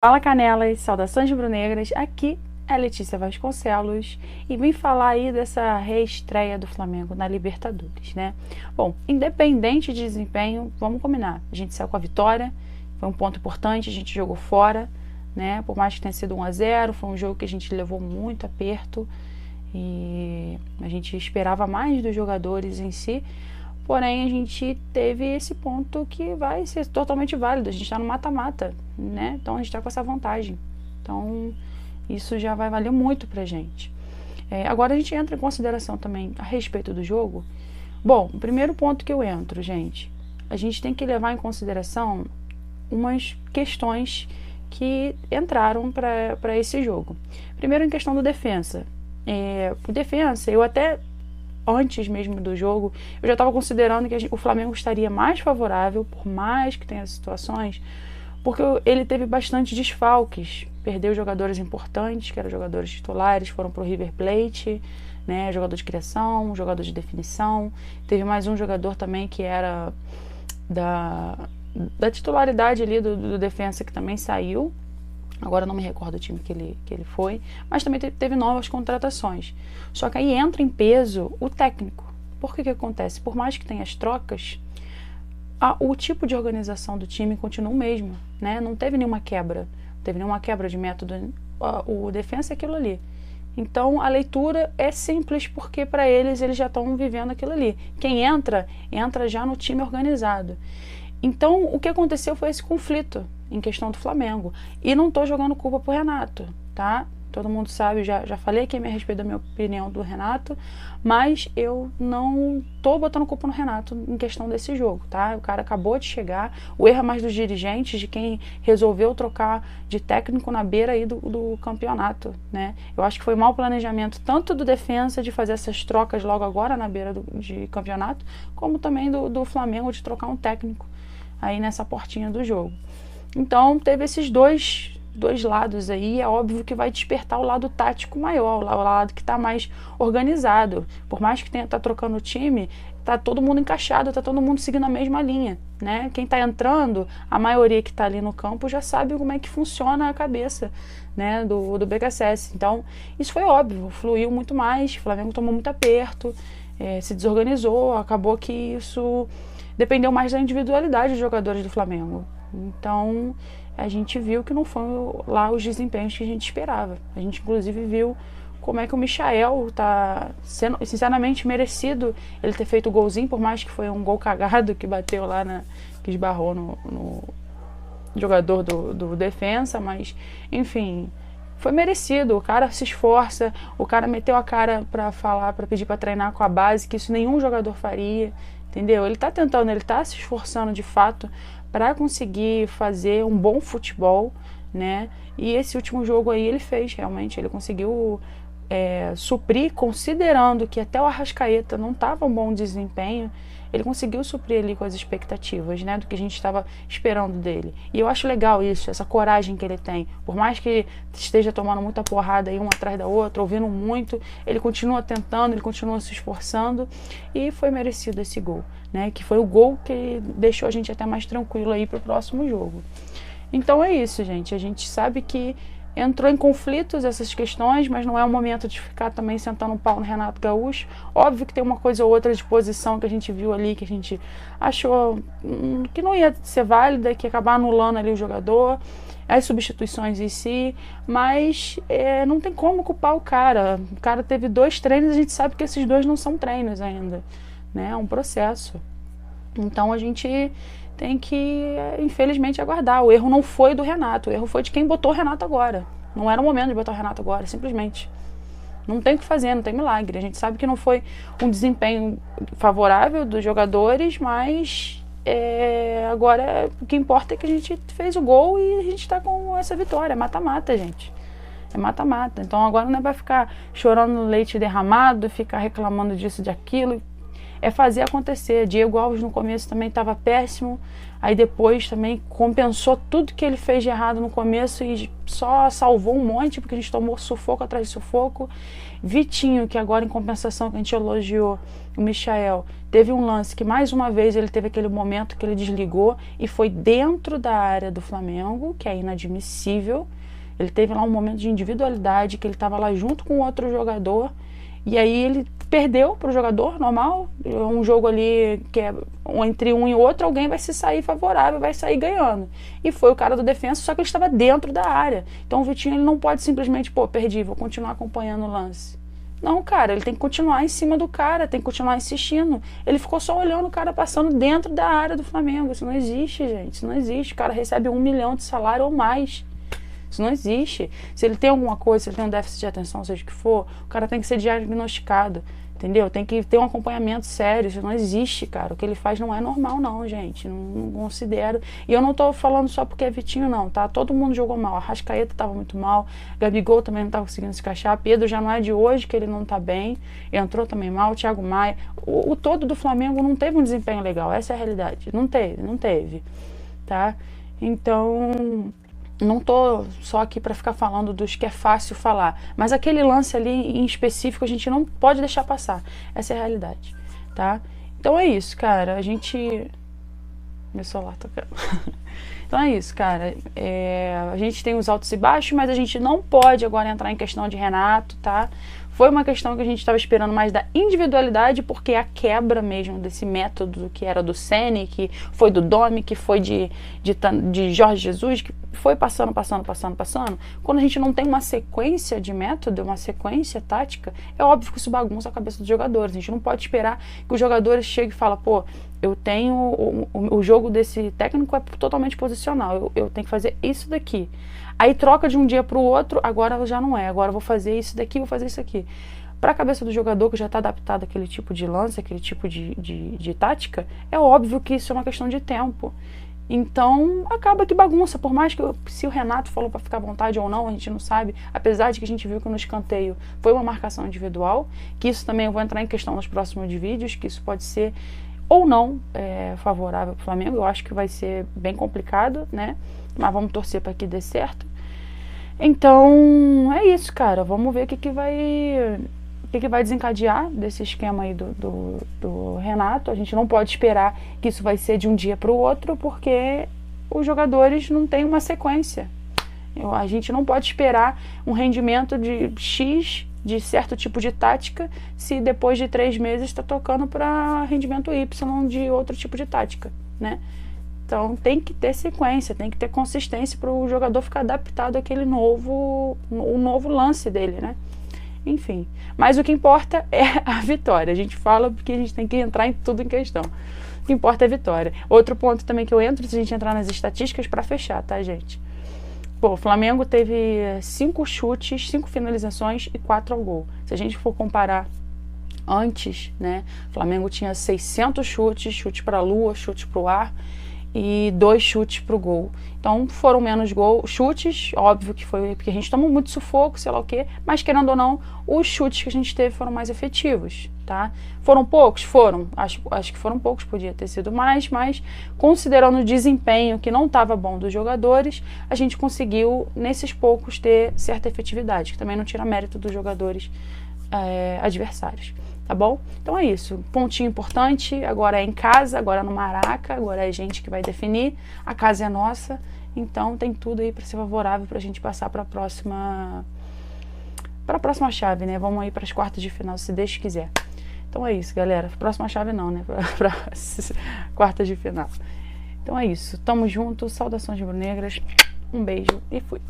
Fala Canelas, saudações rubro-negras, aqui é Letícia Vasconcelos e vim falar aí dessa reestreia do Flamengo na Libertadores, né? Bom, independente de desempenho, vamos combinar, a gente saiu com a vitória, foi um ponto importante, a gente jogou fora, né? Por mais que tenha sido 1 a 0, foi um jogo que a gente levou muito aperto e a gente esperava mais dos jogadores em si. Porém, a gente teve esse ponto que vai ser totalmente válido. A gente está no mata-mata, né? Então, a gente está com essa vantagem. Então, isso já vai valer muito pra gente. Agora, a gente entra em consideração também a respeito do jogo. Bom, o primeiro ponto que eu entro, gente, a gente tem que levar em consideração umas questões que entraram para esse jogo. Primeiro, em questão do defensa. O defensa, eu até... antes mesmo do jogo, eu já estava considerando que o Flamengo estaria mais favorável, por mais que tenha situações, porque ele teve bastante desfalques, perdeu jogadores importantes, que eram jogadores titulares, foram para o River Plate, né, jogador de criação, jogador de definição, teve mais um jogador também que era da titularidade ali do defensa que também saiu. Agora eu não me recordo o time que ele foi, mas também teve novas contratações. Só que aí entra em peso o técnico. Por que acontece? Por mais que tenha as trocas, o tipo de organização do time continua o mesmo, né? Não teve nenhuma quebra, não teve nenhuma quebra de método. O defensa é aquilo ali. Então a leitura é simples porque para eles já estão vivendo aquilo ali. Quem entra já no time organizado. Então, o que aconteceu foi esse conflito em questão do Flamengo. E não estou jogando culpa pro Renato, tá? Todo mundo sabe, já falei aqui a respeito da minha opinião do Renato, mas eu não tô botando culpa no Renato em questão desse jogo, tá? O cara acabou de chegar, o erro é mais dos dirigentes, de quem resolveu trocar de técnico na beira aí do campeonato, né? Eu acho que foi mau planejamento tanto do defensa de fazer essas trocas logo agora na beira de campeonato, como também do Flamengo de trocar um técnico aí nessa portinha do jogo. Então teve esses dois lados aí, é óbvio que vai despertar o lado tático maior, o lado que está mais organizado. Por mais que tá trocando o time, tá todo mundo encaixado, tá todo mundo seguindo a mesma linha, né? Quem tá entrando, a maioria que tá ali no campo já sabe como é que funciona a cabeça, né, do BKSS. Então isso foi óbvio, fluiu muito mais, o Flamengo tomou muito aperto, se desorganizou, acabou que isso dependeu mais da individualidade dos jogadores do Flamengo. Então, a gente viu que não foram lá os desempenhos que a gente esperava. A gente, inclusive, viu como é que o Michael tá sendo, sinceramente, merecido ele ter feito o golzinho, por mais que foi um gol cagado que bateu lá, que esbarrou no jogador do defensa, mas, enfim, foi merecido. O cara se esforça, o cara meteu a cara pra falar, pra pedir pra treinar com a base, que isso nenhum jogador faria. Entendeu? Ele tá tentando, ele tá se esforçando de fato para conseguir fazer um bom futebol, né? E esse último jogo aí ele fez, realmente, ele conseguiu suprir, considerando que até o Arrascaeta não estava um bom desempenho, ele conseguiu suprir ali com as expectativas, né, do que a gente estava esperando dele. E eu acho legal isso, essa coragem que ele tem. Por mais que esteja tomando muita porrada aí uma atrás da outra, ouvindo muito, ele continua tentando, ele continua se esforçando e foi merecido esse gol, né, que foi o gol que deixou a gente até mais tranquilo aí para o próximo jogo. Então é isso, gente. A gente sabe que entrou em conflitos essas questões, mas não é o momento de ficar também sentando um pau no Renato Gaúcho. Óbvio que tem uma coisa ou outra de posição que a gente viu ali, que a gente achou que não ia ser válida, que ia acabar anulando ali o jogador, as substituições em si, mas não tem como culpar o cara. O cara teve 2 treinos, a gente sabe que esses 2 não são treinos ainda, né? É um processo. Então a gente tem que, infelizmente, aguardar. O erro não foi do Renato, o erro foi de quem botou o Renato agora. Não era o momento de botar o Renato agora, simplesmente. Não tem o que fazer, não tem milagre. A gente sabe que não foi um desempenho favorável dos jogadores, mas agora o que importa é que a gente fez o gol e a gente está com essa vitória. É mata-mata, gente. É mata-mata. Então agora não é para ficar chorando no leite derramado, ficar reclamando disso, de aquilo. é fazer acontecer. Diego Alves no começo também estava péssimo, aí depois também compensou tudo que ele fez de errado no começo e só salvou um monte, porque a gente tomou sufoco atrás de sufoco. Vitinho, que agora em compensação que a gente elogiou, o Michael, teve um lance que mais uma vez ele teve aquele momento que ele desligou e foi dentro da área do Flamengo, que é inadmissível. Ele teve lá um momento de individualidade, que ele estava lá junto com outro jogador, e aí ele perdeu para o jogador normal. Um jogo ali que é entre um e outro, alguém vai se sair favorável, vai sair ganhando. E foi o cara do defensa, só que ele estava dentro da área. Então o Vitinho ele não pode simplesmente, pô, perdi, vou continuar acompanhando o lance. Não, cara, ele tem que continuar em cima do cara, tem que continuar insistindo. Ele ficou só olhando o cara passando dentro da área do Flamengo. Isso não existe, gente, isso não existe. O cara recebe 1 milhão de salário ou mais. Isso não existe. Se ele tem alguma coisa, se ele tem um déficit de atenção, seja o que for, o cara tem que ser diagnosticado, entendeu? Tem que ter um acompanhamento sério. Isso não existe, cara. O que ele faz não é normal, não, gente. Não considero. E eu não tô falando só porque é Vitinho, não, tá? Todo mundo jogou mal. Arrascaeta tava muito mal. Gabigol também não tava conseguindo se encaixar. Pedro já não é de hoje que ele não tá bem. Entrou também mal. Thiago Maia. O todo do Flamengo não teve um desempenho legal. Essa é a realidade. Não teve. Tá? Então... não tô só aqui para ficar falando dos que é fácil falar, mas aquele lance ali em específico a gente não pode deixar passar. Essa é a realidade, tá? Então é isso, cara. A gente... meu celular tocando. Então é isso, cara. A gente tem os altos e baixos, mas a gente não pode agora entrar em questão de Renato, tá? Foi uma questão que a gente estava esperando mais da individualidade, porque a quebra mesmo desse método que era do Ceni, que foi do Domi, que foi de Jorge Jesus, que foi passando. Quando a gente não tem uma sequência de método, uma sequência tática, é óbvio que isso bagunça a cabeça dos jogadores. A gente não pode esperar que os jogadores cheguem e falem, pô, eu tenho... o jogo desse técnico é totalmente posicional, eu tenho que fazer isso daqui. Aí troca de um dia para o outro, agora já não é. Agora eu vou fazer isso daqui, vou fazer isso aqui. Para a cabeça do jogador que já está adaptado àquele tipo de lance, aquele tipo de tática, é óbvio que isso é uma questão de tempo. Então, acaba que bagunça. Por mais que se o Renato falou para ficar à vontade ou não, a gente não sabe. Apesar de que a gente viu que no escanteio foi uma marcação individual, que isso também eu vou entrar em questão nos próximos vídeos, que isso pode ser ou não favorável para o Flamengo. Eu acho que vai ser bem complicado, né? Mas vamos torcer para que dê certo. Então, é isso, cara. Vamos ver o que vai desencadear desse esquema aí do Renato. A gente não pode esperar que isso vai ser de um dia para o outro, porque os jogadores não têm uma sequência. A gente não pode esperar um rendimento de X, de certo tipo de tática, se depois de 3 meses está tocando para rendimento Y de outro tipo de tática, né? Então tem que ter sequência, tem que ter consistência para o jogador ficar adaptado àquele o novo lance dele, né? Enfim, mas o que importa é a vitória. A gente fala porque a gente tem que entrar em tudo em questão. O que importa é a vitória. Outro ponto também que eu entro, se a gente entrar nas estatísticas para fechar, tá, gente? Pô, o Flamengo teve 5 chutes, 5 finalizações e 4 ao gol. Se a gente for comparar antes, né? O Flamengo tinha 600 chutes, chute para a lua, chute para o ar, e 2 chutes pro gol. Então foram menos chutes, óbvio que foi porque a gente tomou muito sufoco, sei lá o quê, mas querendo ou não, os chutes que a gente teve foram mais efetivos, tá? Foram poucos? Foram. Acho que foram poucos, podia ter sido mais, mas considerando o desempenho que não estava bom dos jogadores, a gente conseguiu, nesses poucos, ter certa efetividade, que também não tira mérito dos jogadores adversários. Tá bom? Então é isso. Pontinho importante. Agora é em casa, agora é no Maraca, agora é a gente que vai definir. A casa é nossa. Então tem tudo aí para ser favorável para a gente passar para a próxima chave, né? Vamos aí para as quartas de final, se Deus quiser. Então é isso, galera. Próxima chave não, né? Para quartas de final. Então é isso. Tamo junto. Saudações rubro-negras. Um beijo e fui.